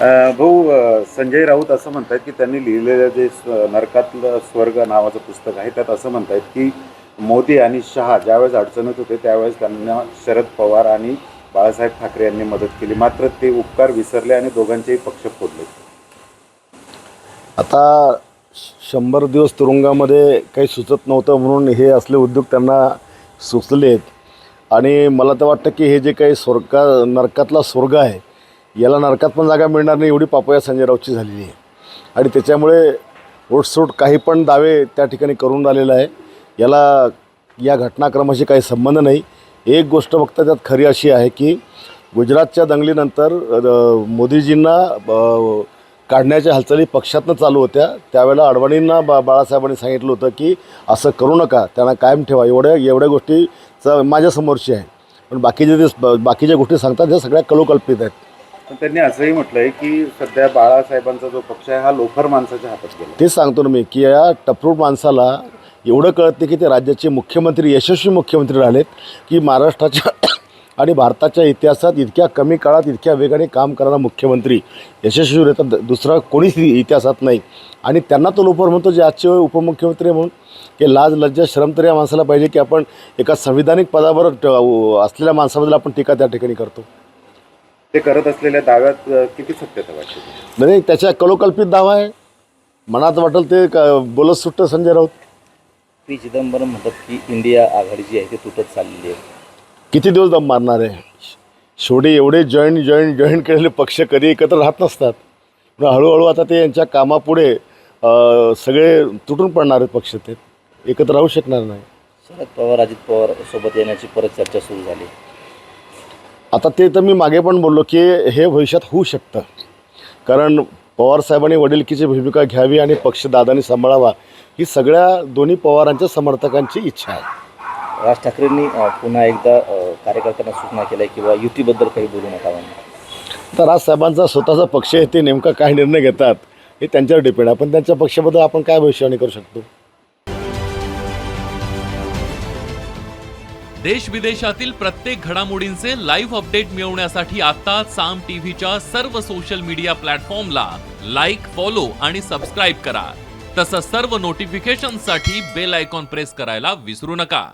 भाऊ, संजय राऊत असं म्हणतात की त्यांनी लिहिलेलं जे नरकातलं स्वर्ग नावाचं पुस्तक आहे त्यात असं म्हणतात की मोदी आणि शहा ज्यावेळेस अडचणीत होते त्यावेळेस त्यांना शरद पवार आणि बाळासाहेब ठाकरे यांनी मदत केली, मात्र ते उपकार विसरले आणि दोघांचेही पक्ष फोडले. आता 100 दिवस तुरुंगामध्ये काही सुचत नव्हतं म्हणून हे असले उद्योग त्यांना सुचलेत. आणि मला तर वाटतं की हे जे काही नरकातला स्वर्ग आहे याला नरकात पण जागा मिळणार नाही एवढी पापया संजय राऊतची झालेली आहे. आणि त्याच्यामुळे ओटसूट काही पण दावे त्या ठिकाणी करून राहिलेला आहे. याला या घटनाक्रमाशी काही संबंध नाही. एक गोष्ट फक्त त्यात खरी अशी आहे की गुजरातच्या दंगलीनंतर मोदीजींना काढण्याच्या हालचाली पक्षातनं चालू होत्या. त्यावेळेला अडवाणींना बाळासाहेबांनी सांगितलं होतं की असं करू नका, त्यांना कायम ठेवा. एवढ्या गोष्टीचं माझ्यासमोरची आहे. पण बाकीच्या गोष्टी सांगतात त्या सगळ्या कलोकल्पित आहेत. पण त्यांनी असंही म्हटलं आहे की सध्या बाळासाहेबांचा जो पक्ष आहे हा लोफर माणसाच्या हातात गेला. तेच सांगतो ना मी की या टप्रूट माणसाला एवढं कळत नाही की ते राज्याचे मुख्यमंत्री, यशस्वी मुख्यमंत्री राहिलेत की महाराष्ट्राच्या आणि भारताच्या इतिहासात इतक्या कमी काळात इतक्या वेगाने काम करणारा मुख्यमंत्री यशस्वी होता दुसरा कोणीच इतिहासात नाही. आणि त्यांना तो लोफर म्हणतो जे आजचे उपमुख्यमंत्री म्हणून, की लाज लज्जा शरम तर या माणसाला पाहिजे की आपण एका संविधानिक पदावर असलेल्या माणसाबद्दल आपण टीका त्या ठिकाणी करतो. ते करत असलेल्या दाव्यात किती सत्यता वाटते? नाही, त्याच्या कलोकल्पित दावा आहे. मनात वाटेल ते बोलत सुटतं संजय राऊत. पी चिदंबरम म्हणतात की इंडिया आघाडी जी आहे ती तुटत चाललेली आहे. किती दिवस दम मारणार आहे? शेवटी एवढे जॉईन केलेले पक्ष कधी एकत्र राहत नसतात. हळूहळू आता ते यांच्या कामापुढे सगळे तुटून पडणारे पक्ष ते एकत्र राहू शकणार नाही. शरद पवार, अजित पवार सोबत येण्याची परत चर्चा सुरू झाली. आता ते तर मी मागे पण बोललो की हे भविष्यात होऊ शकतं. कारण पवारसाहेबांनी वडिलकीची भूमिका घ्यावी आणि पक्ष दादांनी सांभाळावा ही सगळ्या दोन्ही पवारांच्या समर्थकांची इच्छा आहे. राज ठाकरेंनी पुन्हा एकदा कार्यकर्त्यांना सूचना केल्या किंवा युतीबद्दल काही बोलू नका म्हणून. आता राजसाहेबांचा स्वतःचा पक्ष आहे, ते नेमका काय निर्णय घेतात हे त्यांच्यावर डिपेंड आहे. पण त्यांच्या पक्षाबद्दल आपण काय भविष्यवाणी करू शकतो? देश विदेशातील प्रत्येक घडामोडींचे लाईव्ह अपडेट मिळवण्यासाठी आता साम टीव्हीच्या सर्व सोशल मीडिया प्लॅटफॉर्मला लाईक, फॉलो आणि सबस्क्राईब करा. तसंच सर्व नोटिफिकेशनसाठी बेल आयकॉन प्रेस करायला विसरू नका.